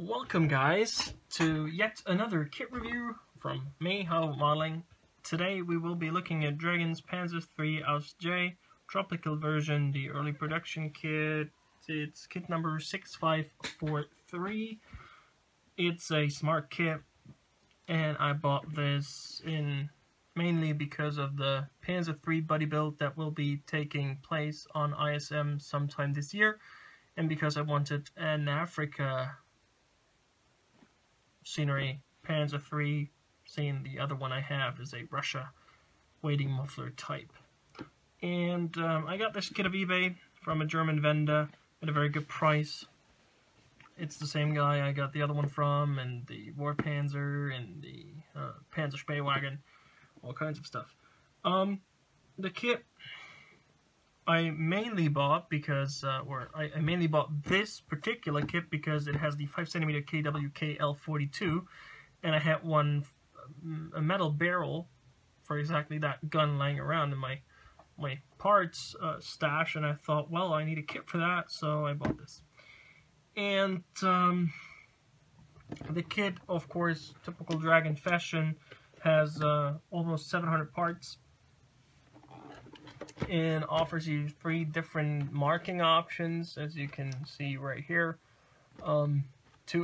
Welcome guys to yet another kit review from me, How Modeling. Today we will be looking at Dragon's Panzer III Ausf J Tropical version, the early production kit. It's kit number 6543. It's a smart kit and I bought this in mainly because of the Panzer III buddy build that will be taking place on ISM sometime this year, and because I wanted an Africa scenery. Panzer III, seeing the other one I have is a Russia waiting muffler type. And I got this kit of eBay from a German vendor at a very good price. It's the same guy I got the other one from, and the War Panzer, and the Panzer Spähwagen, all kinds of stuff. The kit I mainly bought because, I mainly bought this particular kit because it has the 5cm KWK L42, and I had a metal barrel for exactly that gun lying around in my parts stash, and I thought, well, I need a kit for that, so I bought this. And the kit, of course, typical Dragon fashion, has almost 700 parts, and offers you 3 different marking options, as you can see right here. 2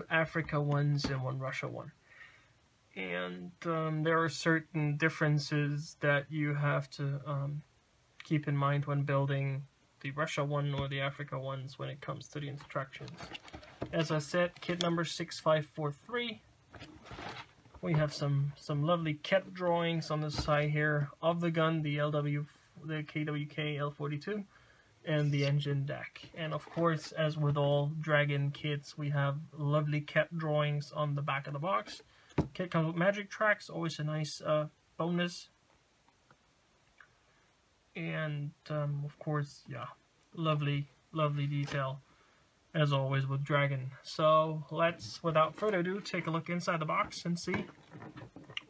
Africa ones and 1 Russia one. And there are certain differences that you have to keep in mind when building the Russia one or the Africa ones when it comes to the instructions. As I said, kit number 6543. We have some lovely kit drawings on the side here of the gun, the KWK L42, and the engine deck. And of course, as with all Dragon kits, we have lovely kit drawings on the back of the box. Kit comes with magic tracks, always a nice bonus. And of course, yeah, lovely detail as always with Dragon. So let's, without further ado, take a look inside the box and see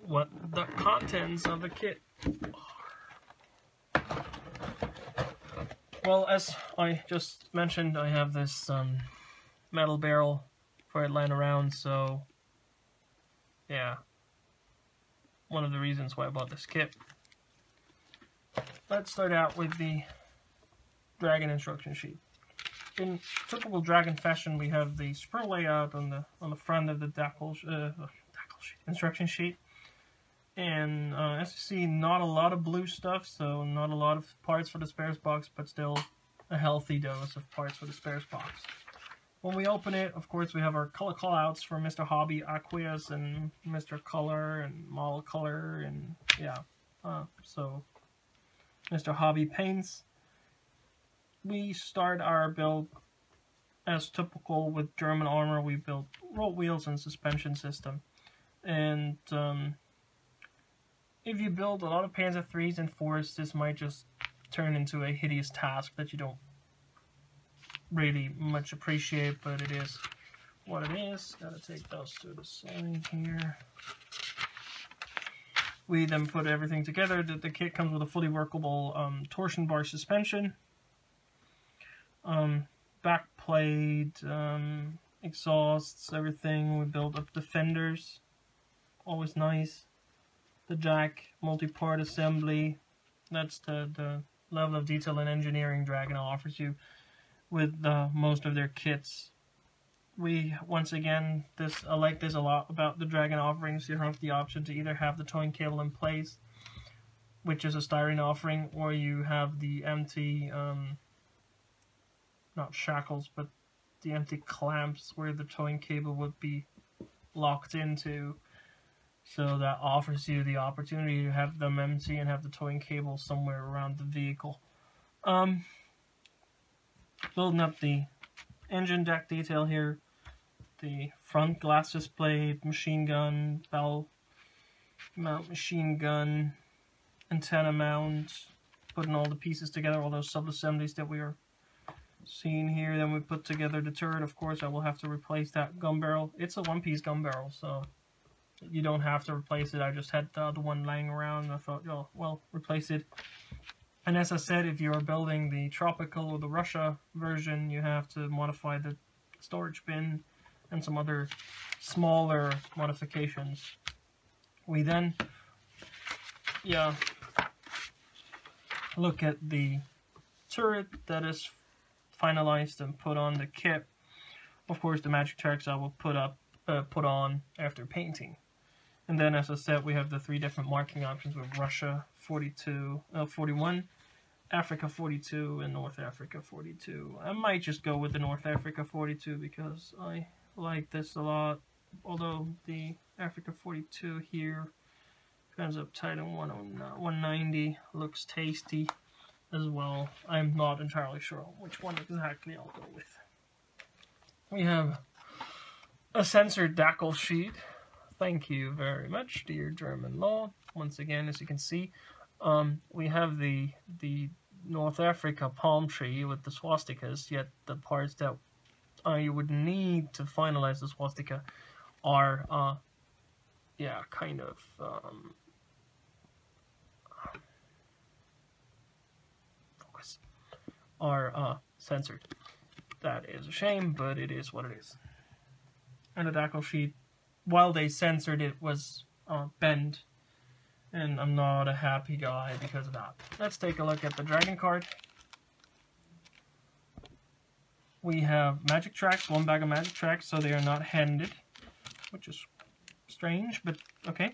what the contents of the kit are. Well, as I just mentioned, I have this metal barrel for it lying around, so yeah, one of the reasons why I bought this kit. Let's start out with the Dragon instruction sheet. In typical Dragon fashion, we have the Sprue layout on the front of the instruction sheet, and as you see, not a lot of blue stuff, so not a lot of parts for the spares box, but still a healthy dose of parts for the spares box. When we open it, of course, we have our color callouts for Mr. Hobby, Aqueous, and Mr. Color, and Model Color, and yeah, so Mr. Hobby paints. We start our build as typical with German armor. We build roll wheels and suspension system. And if you build a lot of Panzer IIIs and IVs, this might just turn into a hideous task that you don't really much appreciate, but it is what it is. Gotta take those to the side here. We then put everything together. The kit comes with a fully workable torsion bar suspension, back plate, exhausts, everything. We build up the fenders, always nice. The jack, multi-part assembly. That's the level of detail and engineering Dragon offers you with most of their kits. We, once again, I like this a lot about the Dragon offerings. You have the option to either have the towing cable in place, which is a styrene offering, or you have the empty, not shackles, but the empty clamps where the towing cable would be locked into. So that offers you the opportunity to have them empty and have the towing cable somewhere around the vehicle. Building up the engine deck detail here. The front glass display, machine gun, bell mount machine gun, antenna mount, putting all the pieces together, all those sub-assemblies that we are seeing here. Then we put together the turret. Of course, I will have to replace that gun barrel. It's a one-piece gun barrel, so you don't have to replace it. I just had the other one laying around, and I thought, oh, well, replace it. And as I said, if you're building the Tropical or the Russia version, you have to modify the storage bin and some other smaller modifications. We then, look at the turret that is finalized and put on the kit. Of course, the magic tracks I will put on after painting. And then, as I said, we have the 3 different marking options with Russia 41, Africa 42, and North Africa 42. I might just go with the North Africa 42 because I like this a lot. Although the Africa 42 here ends up tight on 190, looks tasty as well. I'm not entirely sure which one exactly I'll go with. We have a censored Dackle sheet. Thank you very much, dear German law. Once again, as you can see, we have the North Africa palm tree with the swastikas, yet the parts that you would need to finalize the swastika are, kind of, censored. That is a shame, but it is what it is. And the Dackle sheet, while they censored it, was bent, and I'm not a happy guy because of that. Let's take a look at the dragon card. We have magic tracks, 1 bag of magic tracks, so they are not handed, which is strange, but okay.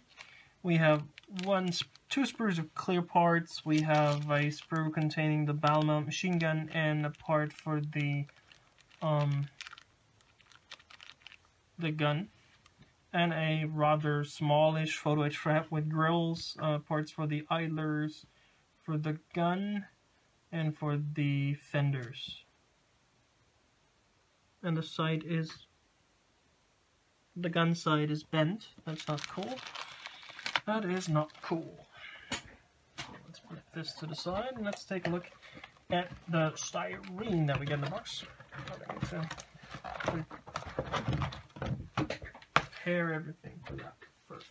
We have 2 sprues of clear parts. We have a sprue containing the barrel mount machine gun and a part for the gun, and a rather smallish photo etch trap with grills, parts for the idlers, for the gun, and for the fenders. And the gun side is bent. That's not cool. That is not cool. Let's put this to the side and let's take a look at the styrene that we get in the box. Prepare everything for that first.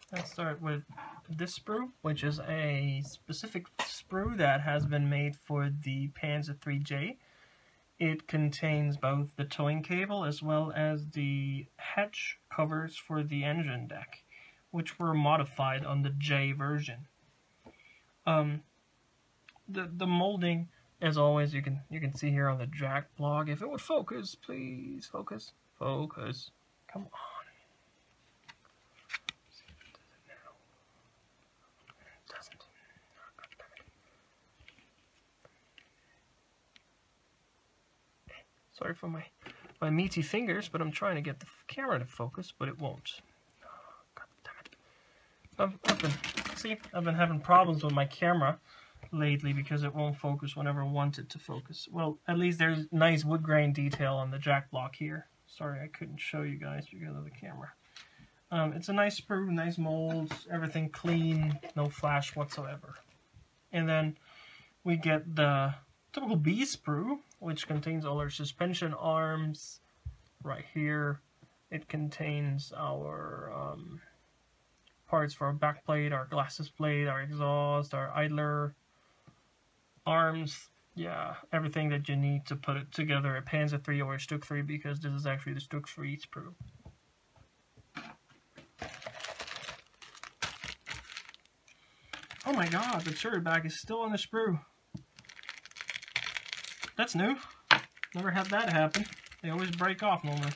Let's start with this sprue, which is a specific sprue that has been made for the Panzer III-J. It contains both the towing cable as well as the hatch covers for the engine deck, which were modified on the J version. The molding, as always, you can see here on the Jack blog. If it would focus, please focus, focus. Come on. Sorry for my meaty fingers, but I'm trying to get the camera to focus, but it won't. Oh, God damn it. I've been having problems with my camera lately because it won't focus whenever I want it to focus. Well, at least there's nice wood grain detail on the jack block here. Sorry, I couldn't show you guys because of the camera. It's a nice sprue, nice molds, everything clean, no flash whatsoever. And then we get the typical B sprue, which contains all our suspension arms right here. It contains our parts for our back plate, our glasses plate, our exhaust, our idler arms. Yeah, everything that you need to put it together a Panzer III or a Stuck 3, because this is actually the Stuck 3 sprue. Oh my god, the turret bag is still on the sprue. That's new. Never had that happen. They always break off normally.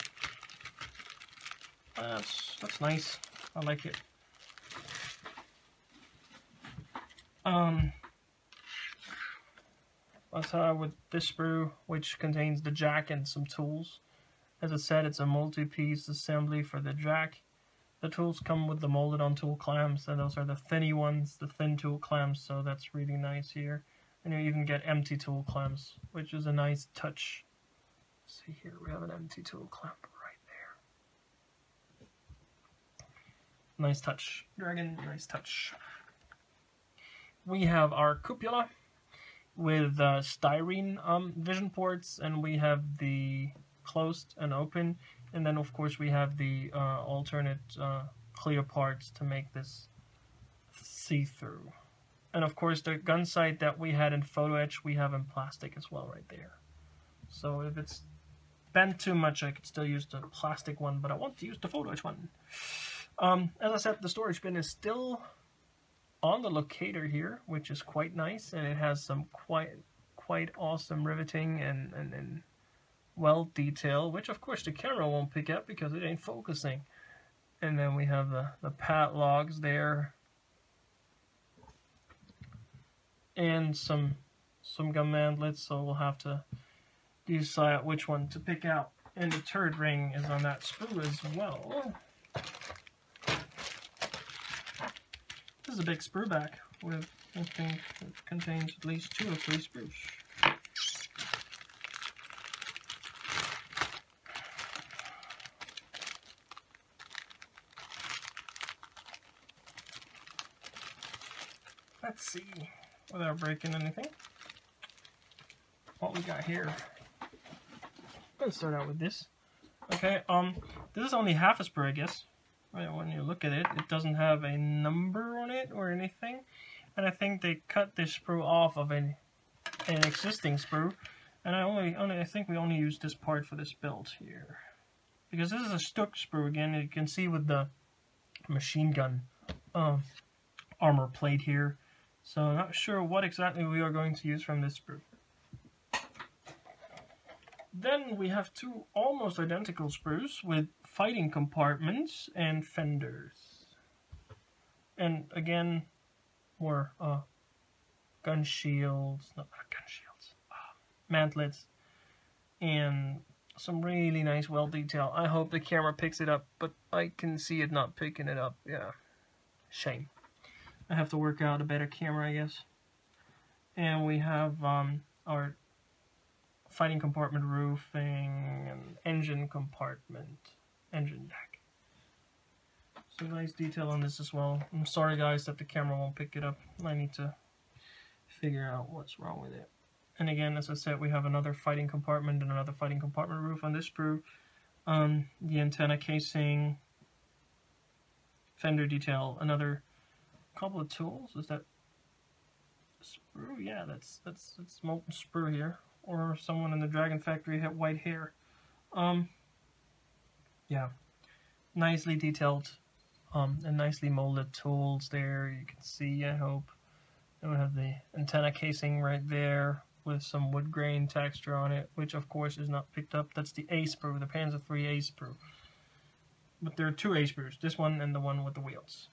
That's nice. I like it. Let's start with this sprue, which contains the jack and some tools. As I said, it's a multi-piece assembly for the jack. The tools come with the molded on tool clamps, and those are the thinny ones, the thin tool clamps, so that's really nice here. And you even get empty tool clamps, which is a nice touch. See here, we have an empty tool clamp right there. Nice touch. Dragon, nice touch. we have our cupola with styrene vision ports, and we have the closed and open, and then of course we have the alternate clear parts to make this see-through. And of course the gun sight that we had in photo etch we have in plastic as well right there. So if it's bent too much I could still use the plastic one, but I want to use the photo etch one. As I said, the storage bin is still on the locator here, which is quite nice, and it has some quite awesome riveting and well detail, which of course the camera won't pick up because it ain't focusing. And then we have the padlocks there, and some gun mantlets, so we'll have to decide which one to pick out. And the turret ring is on that sprue as well. This is a big sprue back with, I think, it contains at least 2 or 3 sprues. Let's see, without breaking anything, what we got here. Let's start out with this. Okay, this is only half a sprue, I guess. Right, when you look at it, it doesn't have a number on it or anything, and I think they cut this sprue off of an existing sprue, and I think we only use this part for this build here, because this is a stuck sprue again. You can see with the machine gun armor plate here, so I'm not sure what exactly we are going to use from this sprue. Then we have 2 almost identical sprues with fighting compartments and fenders. And again, more gun shields, not gun shields, mantlets, and some really nice well detail. I hope the camera picks it up, but I can see it not picking it up. Yeah, shame. I have to work out a better camera, I guess. And we have our fighting compartment roofing and engine compartment, engine deck. Some nice detail on this as well. I'm sorry guys that the camera won't pick it up. I need to figure out what's wrong with it. And again, as I said, we have another fighting compartment and another fighting compartment roof on this sprue. The antenna casing, fender detail, another couple of tools. Is that sprue? Yeah, that's molten sprue here. Or someone in the Dragon Factory had white hair. Yeah, nicely detailed and nicely molded tools there. You can see, I hope. And we have the antenna casing right there with some wood grain texture on it, which of course is not picked up. That's the A sprue, the Panzer III A sprue. But there are 2 A sprues, this one and the one with the wheels.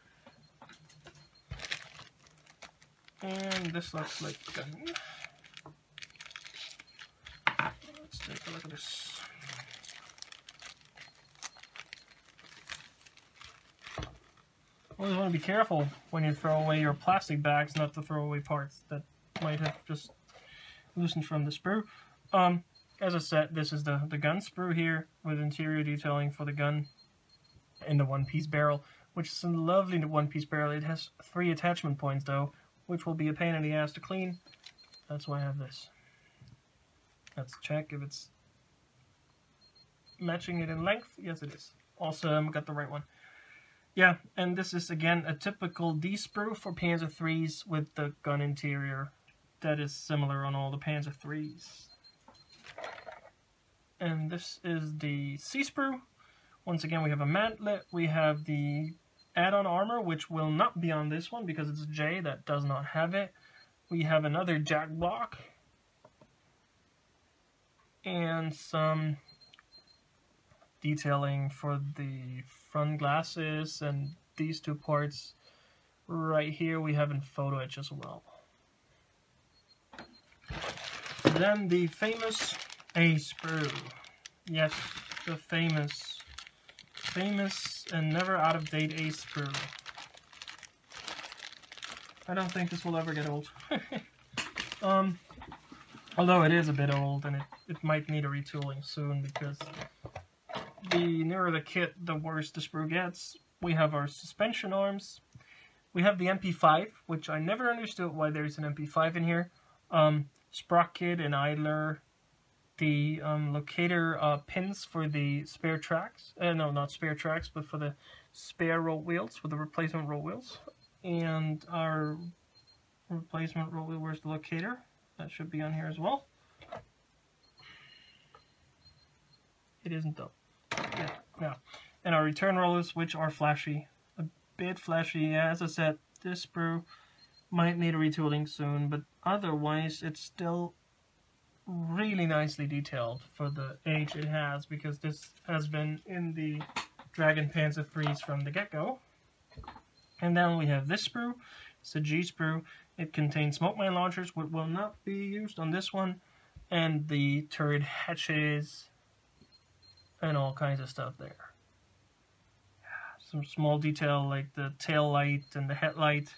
And this looks like a gun. Let's take a look at this. Always want to be careful when you throw away your plastic bags not to throw away parts that might have just loosened from the sprue. As I said, this is the gun sprue here with interior detailing for the gun in the one-piece barrel, which is a lovely one-piece barrel. It has 3 attachment points though, which will be a pain in the ass to clean. That's why I have this. Let's check if it's matching it in length. Yes, it is. Awesome, got the right one. Yeah, and this is again a typical D sprue for Panzer IIIs with the gun interior that is similar on all the Panzer IIIs. And this is the C sprue. Once again, we have a mantlet. We have the add-on armor, which will not be on this one because it's a J that does not have it. We have another jack block and some detailing for the front glasses, and these 2 parts right here we have in photo etch as well. Then the famous A sprue. Yes, the famous and never out of date A sprue. I don't think this will ever get old. Although it is a bit old and it might need a retooling soon, because the newer the kit, the worse the sprue gets. We have our suspension arms. We have the MP5, which I never understood why there's an MP5 in here. Sprocket and idler. The locator pins for the spare tracks. No, not spare tracks, but for the spare roll wheels, for the replacement roll wheels. And our replacement roll wheel, where's the locator? That should be on here as well. It isn't though. Yeah. And our return rollers, which are flashy. A bit flashy, yeah, as I said, this sprue might need a retooling soon, but otherwise it's still really nicely detailed for the age it has, because this has been in the Dragon Panzer IIIs from the get-go. And then we have this sprue. It's a G sprue. It contains smoke mine launchers, which will not be used on this one, and the turret hatches and all kinds of stuff there. Some small detail like the tail light and the headlight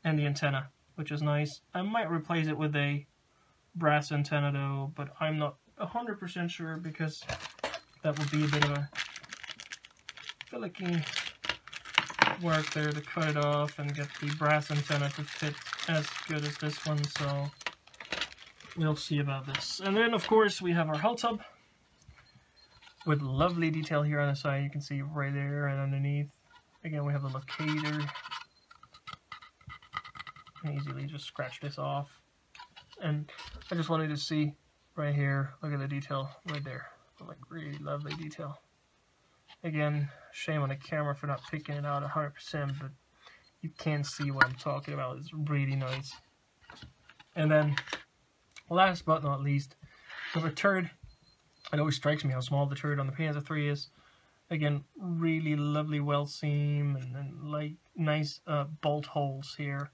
and the antenna, which is nice. I might replace it with a brass antenna though, but I'm not 100% sure, because that would be a bit of a finicky work there to cut it off and get the brass antenna to fit as good as this one, so we'll see about this. And then of course we have our hull tub with lovely detail here on the side. You can see right there and underneath. Again, we have the locator. You can easily just scratch this off. And I just wanted to see right here, look at the detail right there. Like really lovely detail. Again, shame on the camera for not picking it out 100%, but you can see what I'm talking about. It's really nice. And then, last but not least, the turret. It always strikes me how small the turret on the Panzer III is. Again, really lovely weld seam and like nice bolt holes here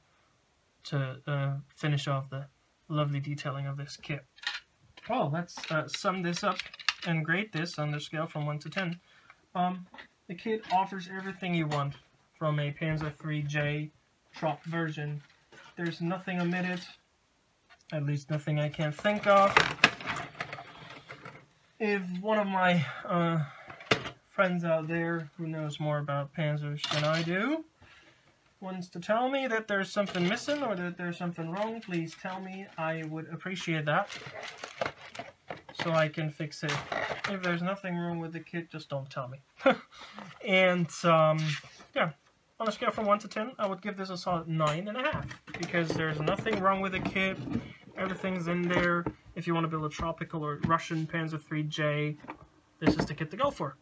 to finish off the lovely detailing of this kit. Well, let's sum this up and grade this on the scale from 1 to 10. The kit offers everything you want from a Panzer IIIJ Trop version. There's nothing omitted, at least nothing I can't think of. If one of my friends out there who knows more about Panzers than I do wants to tell me that there's something missing or that there's something wrong, please tell me. I would appreciate that, so I can fix it. If there's nothing wrong with the kit, just don't tell me. And yeah, on a scale from 1 to 10, I would give this a solid 9.5, because there's nothing wrong with the kit. Everything's in there. If you want to build a tropical or Russian Panzer IIIJ, this is the kit to go for.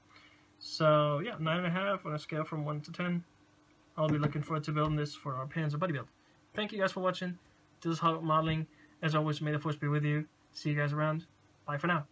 So yeah, 9.5 on a scale from 1 to 10. I'll be looking forward to building this for our Panzer buddy build. Thank you guys for watching. This is Hollywood Modeling. As always, may the force be with you. See you guys around. Bye for now.